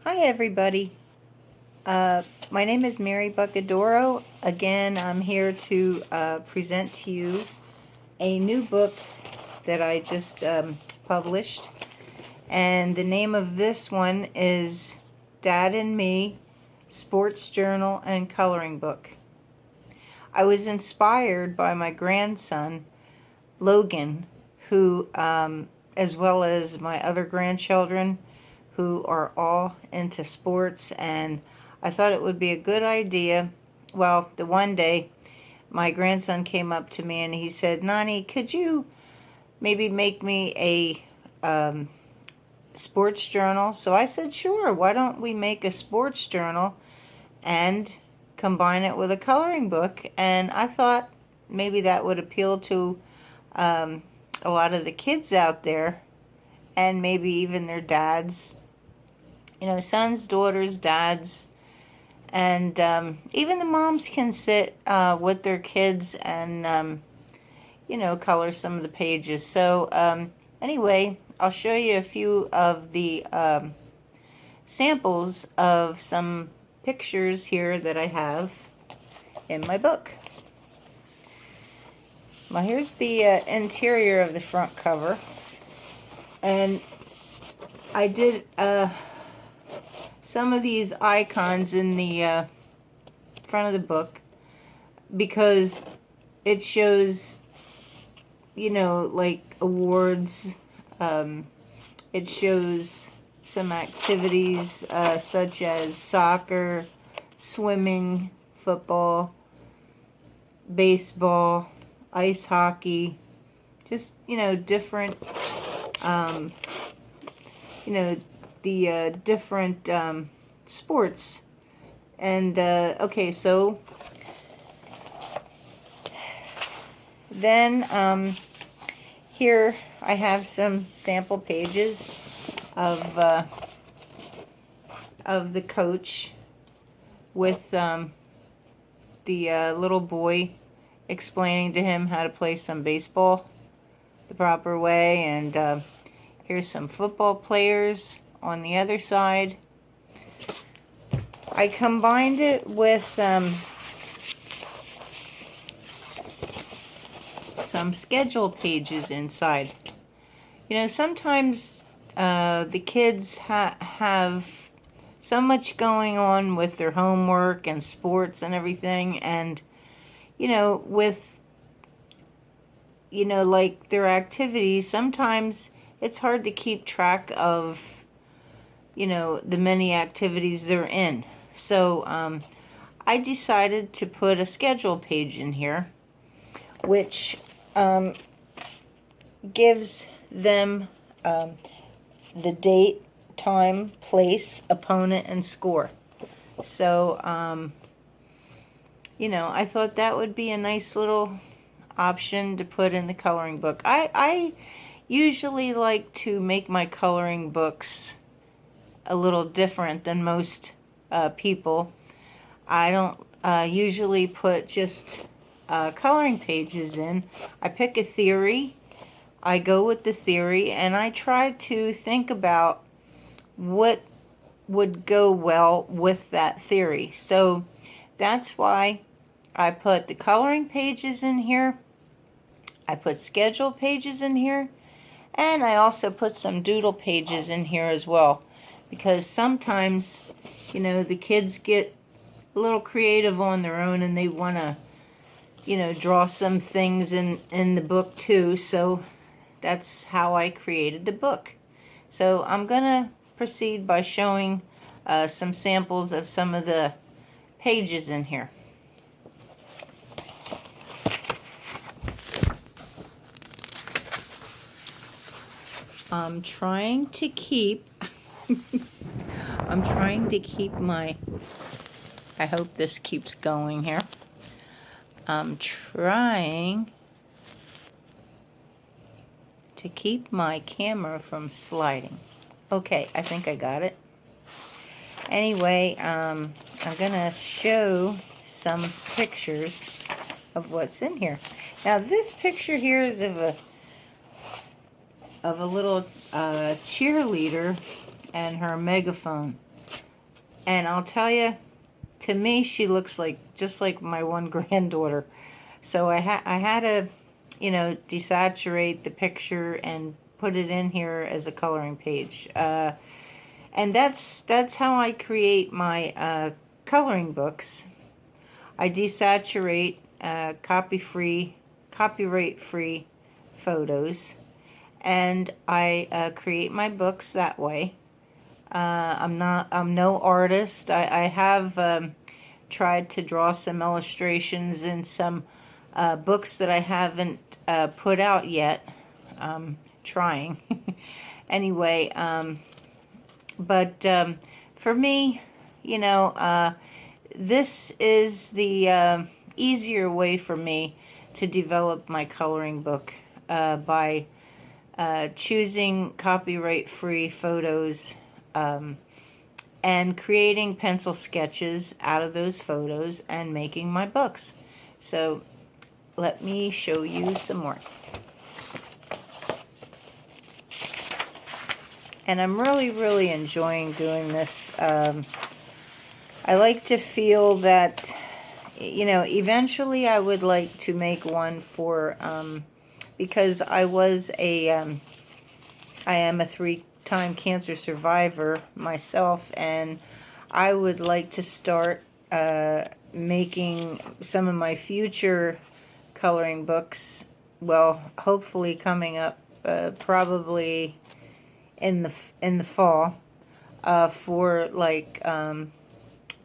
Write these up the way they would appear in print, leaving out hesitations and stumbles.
Hi everybody. My name is Mary Bucadoro. Again, I'm here to present to you a new book that I just published. And the name of this one is Dad and Me, Sports Journal and Coloring Book. I was inspired by my grandson, Logan, who, as well as my other grandchildren, who are all into sports, and I thought it would be a good idea. Well, the one day my grandson came up to me and he said, "Nani, could you maybe make me a sports journal?" So I said, "Sure, why don't we make a sports journal and combine it with a coloring book?" And I thought maybe that would appeal to a lot of the kids out there, and maybe even their dads. Sons, daughters, dads, and even the moms can sit with their kids and, color some of the pages. So anyway, I'll show you a few of the samples of some pictures here that I have in my book. Well, here's the interior of the front cover, and I did some of these icons in the front of the book because it shows, like awards. It shows some activities such as soccer, swimming, football, baseball, ice hockey, just, different, the different sports. And okay, so then here I have some sample pages of the coach with the little boy explaining to him how to play some baseball the proper way, and here's some football players on the other side. I combined it with some schedule pages inside. Sometimes the kids have so much going on with their homework and sports and everything, and with like their activities, sometimes it's hard to keep track of the many activities they're in. So I decided to put a schedule page in here, which gives them the date, time, place, opponent, and score. So I thought that would be a nice little option to put in the coloring book. I usually like to make my coloring books a little different than most people. I don't usually put just coloring pages in. I pick a theory, I go with the theory, and I try to think about what would go well with that theory. So that's why I put the coloring pages in here, I put schedule pages in here, and I also put some doodle pages in here as well, because sometimes the kids get a little creative on their own and they want to draw some things in the book too. So that's how I created the book. So I'm gonna proceed by showing some samples of some of the pages in here. I'm trying to keep my, I hope this keeps going here. I'm trying to keep my camera from sliding. Okay, I think I got it. Anyway, I'm gonna show some pictures of what's in here. Now this picture here is of a little cheerleader and her megaphone. And I'll tell you, to me, she looks like just like my one granddaughter. So I had to, desaturate the picture and put it in here as a coloring page. And that's how I create my coloring books. I desaturate copyright-free photos, and I create my books that way. I'm no artist. I have tried to draw some illustrations in some books that I haven't put out yet. Trying. Anyway, but for me, this is the easier way for me to develop my coloring book by choosing copyright-free photos and creating pencil sketches out of those photos and making my books. So let me show you some more. And I'm really enjoying doing this. I like to feel that, eventually I would like to make one for, because I am a 3-time cancer survivor myself, and I would like to start making some of my future coloring books, well, hopefully coming up probably in the fall, for like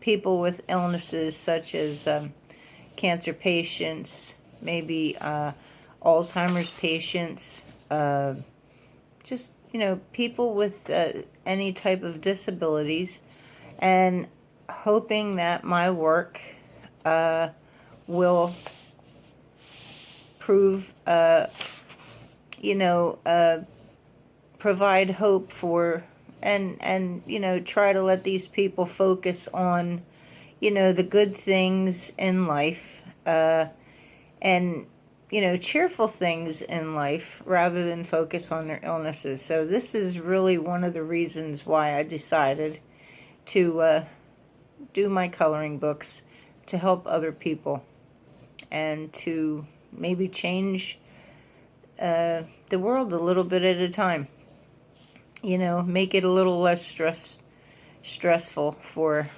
people with illnesses such as cancer patients, maybe Alzheimer's patients, just people with any type of disabilities, and hoping that my work will prove provide hope for, and try to let these people focus on the good things in life, and cheerful things in life, rather than focus on their illnesses. So this is really one of the reasons why I decided to do my coloring books, to help other people and to maybe change the world a little bit at a time. Make it a little less stressful for,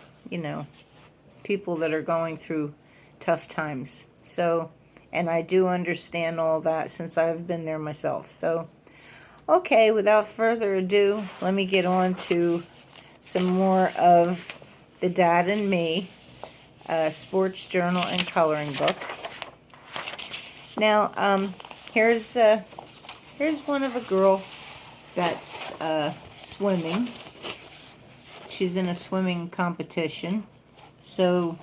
people that are going through tough times. So, and I do understand all that since I've been there myself. So, okay, without further ado, let me get on to some more of the Dad and Me sports journal and coloring book. Now, here's one of a girl that's swimming. She's in a swimming competition. So,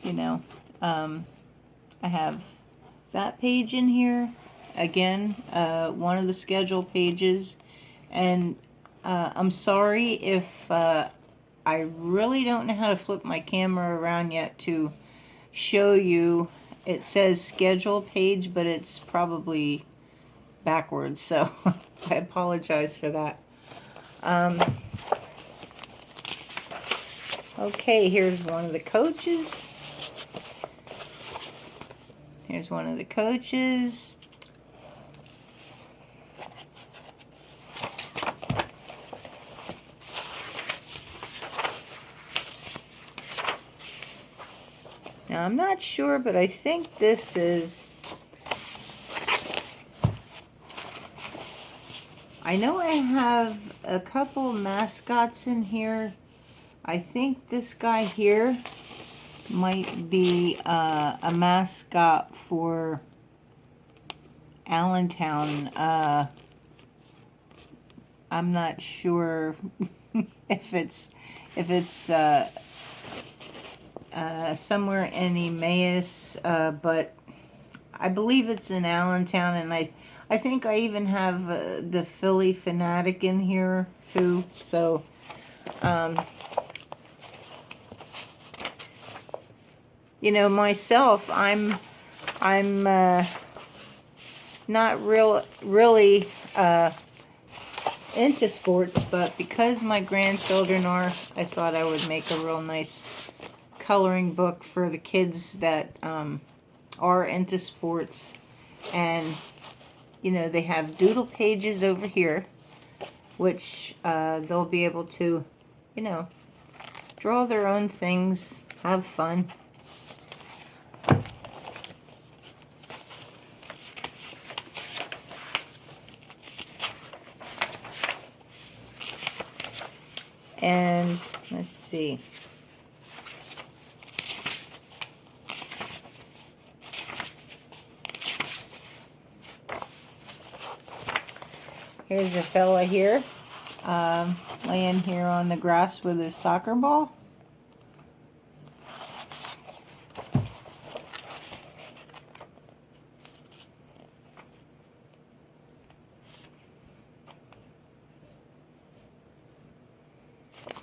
I have that page in here. Again, one of the schedule pages. And I'm sorry if I really don't know how to flip my camera around yet to show you. It says schedule page, but it's probably backwards, so I apologize for that. Okay, here's one of the coaches. Here's one of the coaches. Now, I'm not sure, but I think this is... I know I have a couple mascots in here. I think this guy here might be a mascot for Allentown. I'm not sure if it's somewhere in Emmaus, but I believe it's in Allentown, and I think I even have the Philly Fanatic in here too. So, myself, I'm not really into sports, but because my grandchildren are, I thought I would make a real nice coloring book for the kids that are into sports. And, you know, they have doodle pages over here, which they'll be able to, you know, draw their own things, have fun. And let's see. Here's a fella here, laying here on the grass with his soccer ball.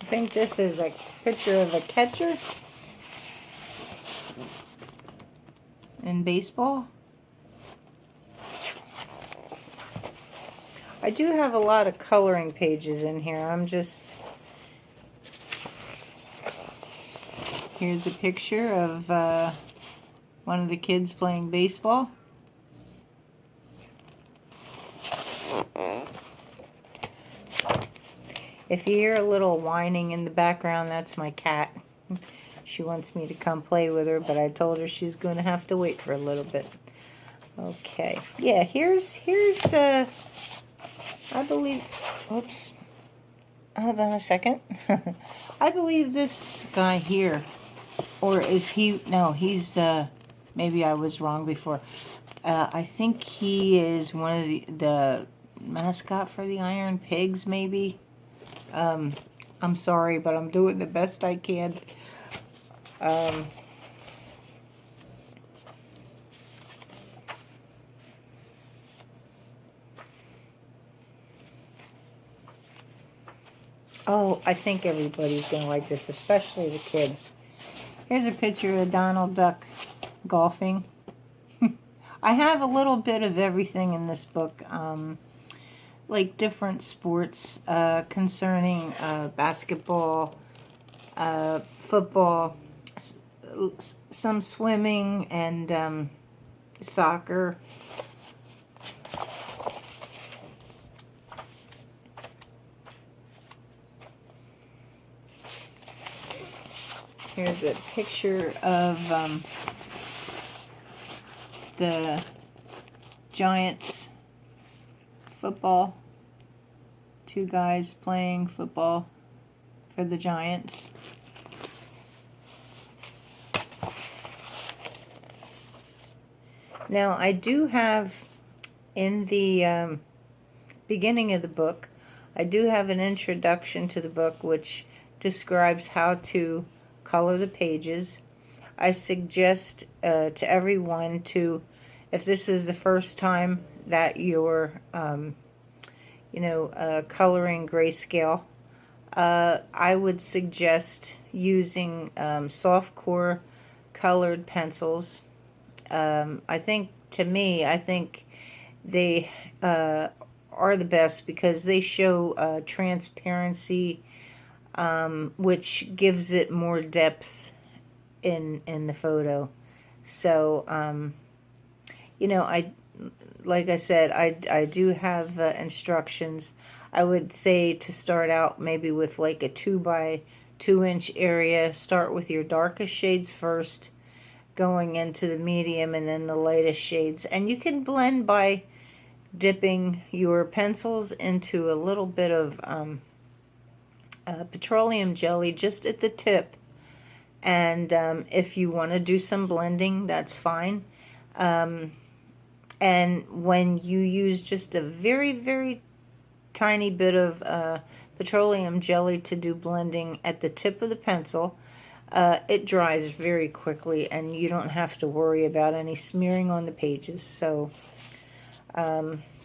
I think this is a picture of a catcher in baseball. I do have a lot of coloring pages in here. Here's a picture of one of the kids playing baseball. If you hear a little whining in the background, that's my cat. She wants me to come play with her, but I told her she's going to have to wait for a little bit. Okay. Yeah, here's I believe, oops, hold on a second. I believe this guy here, or is he, no, he's, maybe I was wrong before. I think he is one of the mascot for the Iron Pigs, maybe. I'm sorry, but I'm doing the best I can. Oh, I think everybody's going to like this, especially the kids. Here's a picture of Donald Duck golfing. I have a little bit of everything in this book, like different sports concerning basketball, football, some swimming, and soccer. Here's a picture of the Giants football. Two guys playing football for the Giants. Now, I do have in the beginning of the book, I do have an introduction to the book which describes how to color the pages. I suggest to everyone to, if this is the first time that you're, coloring grayscale, I would suggest using soft core colored pencils. I think they are the best because they show transparency, which gives it more depth in the photo. So, like I said, I do have instructions. I would say to start out maybe with like a 2 by 2 inch area. Start with your darkest shades first, going into the medium and then the lightest shades. And you can blend by dipping your pencils into a little bit of petroleum jelly just at the tip. And if you want to do some blending, that's fine. And when you use just a very, very tiny bit of petroleum jelly to do blending at the tip of the pencil, it dries very quickly and you don't have to worry about any smearing on the pages. So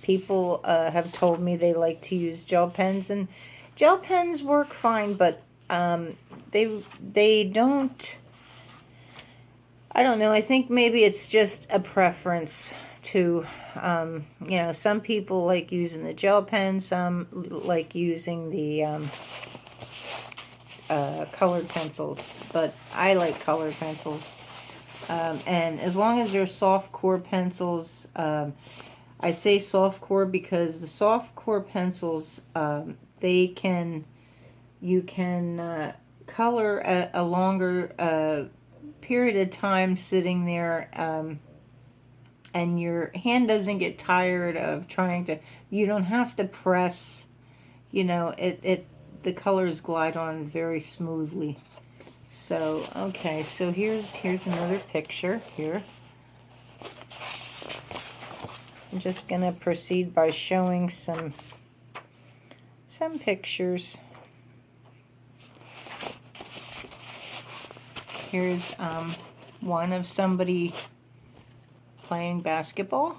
people have told me they like to use gel pens, and gel pens work fine, but they don't, I don't know, I think maybe it's just a preference to You know, some people like using the gel pen, some like using the colored pencils, but I like colored pencils. And as long as they're soft core pencils, I say soft core because the soft core pencils, they can, you can color a longer period of time sitting there, and your hand doesn't get tired of trying to, you don't have to press, you know, the colors glide on very smoothly. So, okay, so here's another picture here. I'm just going to proceed by showing some pictures. Here's one of somebody playing basketball.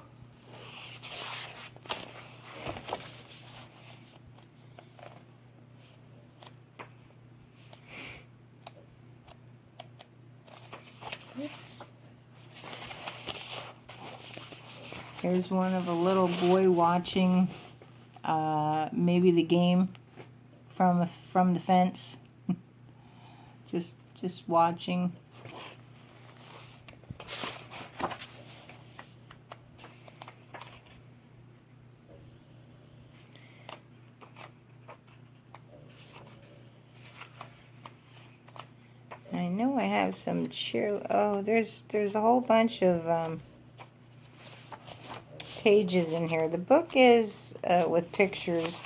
Here's one of a little boy watching maybe the game from the fence. just watching. I know I have some oh, there's a whole bunch of pages in here. The book is with pictures.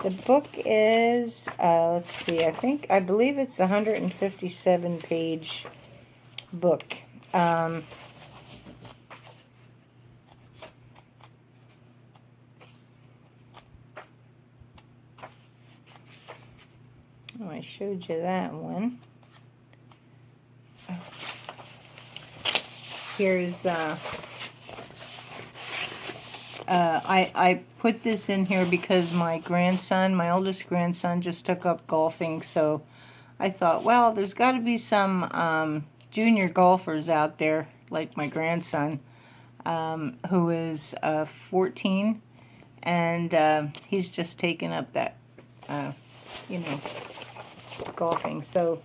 The book is let's see, I believe it's a 157 page book. Oh, I showed you that one. Here's I put this in here because my oldest grandson just took up golfing, so I thought, well, there's got to be some junior golfers out there like my grandson, who is 14, and he's just taken up that, you know, golfing. So,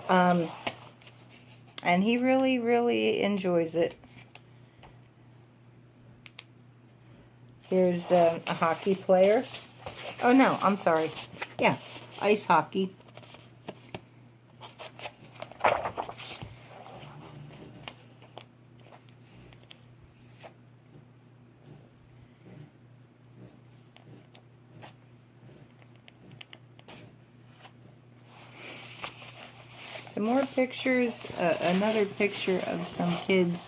and he really, really enjoys it. Here's a hockey player. Oh no, I'm sorry. Yeah, ice hockey. Some more pictures. Another picture of some kids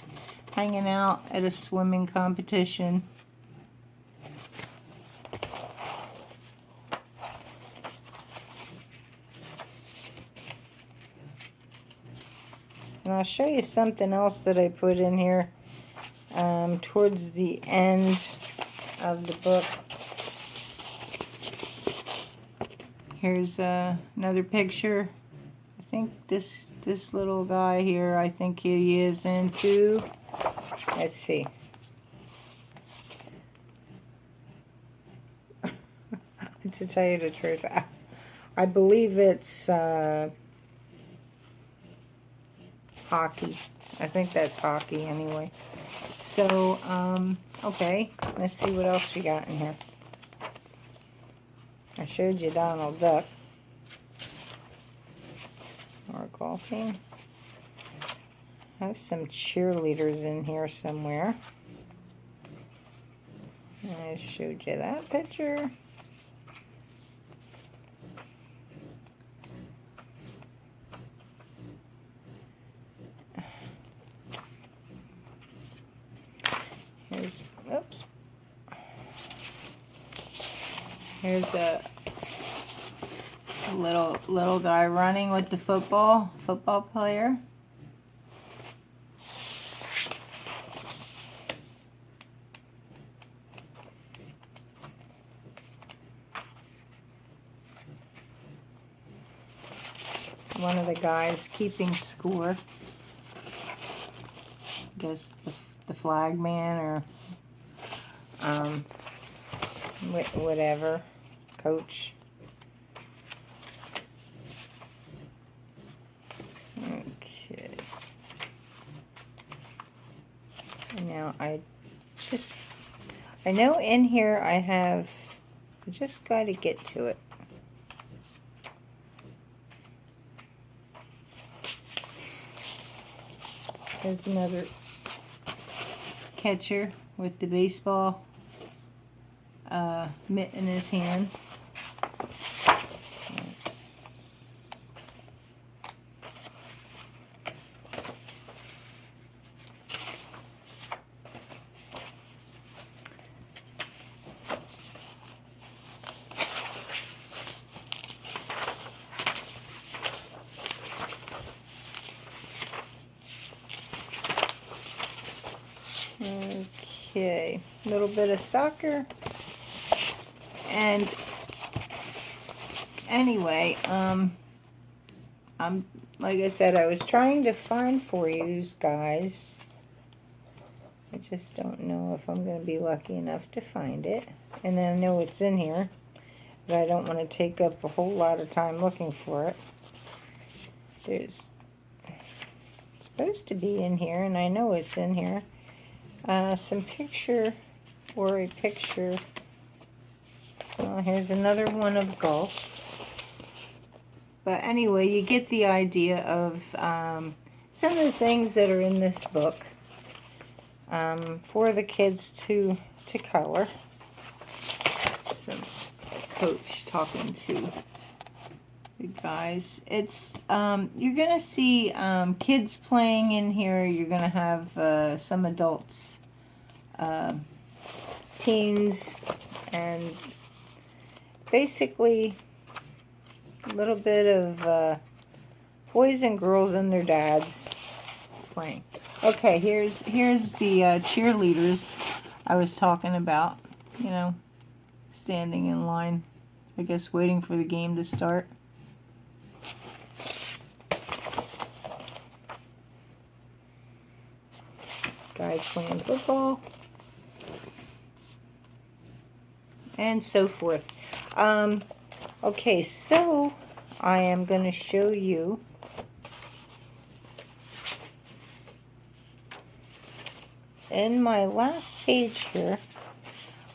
hanging out at a swimming competition. And I'll show you something else that I put in here towards the end of the book. Here's another picture. I think this little guy here, I think he is into, let's see. To tell you the truth, I believe it's hockey. I think that's hockey anyway. So, okay, let's see what else we got in here. I showed you Donald Duck. More golfing. I have some cheerleaders in here somewhere. I showed you that picture. Here's, oops. Here's a little guy running with the football player. One of the guys keeping score. I guess the flag man or whatever, coach. Okay. And now I know in here I just got to get to it. There's another catcher with the baseball mitt in his hand. Okay, a little bit of soccer. And anyway, I'm like I said, I was trying to find for you guys. I just don't know if I'm going to be lucky enough to find it. And I know it's in here, but I don't want to take up a whole lot of time looking for it. It's supposed to be in here, and I know it's in here. Some picture or a picture. Well, here's another one of golf. But anyway, you get the idea of some of the things that are in this book for the kids to color. Some coach talking to the guys. It's you're gonna see kids playing in here. You're gonna have some adults, teens, and basically a little bit of boys and girls and their dads playing. Okay, here's the cheerleaders I was talking about. You know, standing in line, I guess waiting for the game to start. Guys playing football. And so forth. Okay, so I am going to show you in my last page here,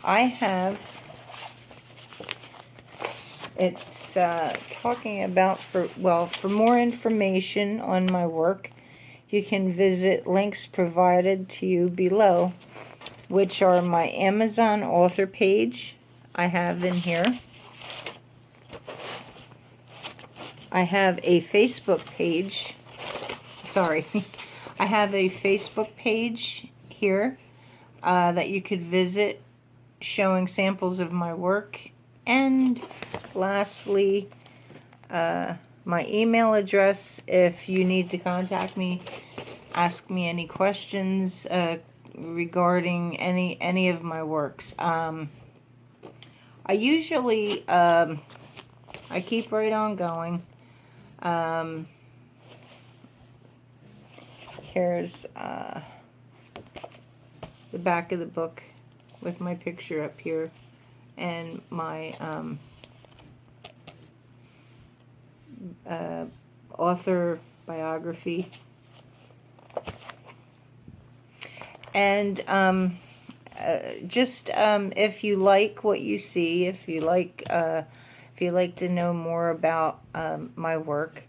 I have, it's talking about, for more information on my work, you can visit links provided to you below, which are my Amazon author page I have in here. I have a Facebook page. Sorry. I have a Facebook page here that you could visit showing samples of my work. And lastly, my email address if you need to contact me, ask me any questions regarding any of my works. I usually I keep right on going. Here's the back of the book with my picture up here and my author biography. And just if you like what you see, if you like to know more about my work,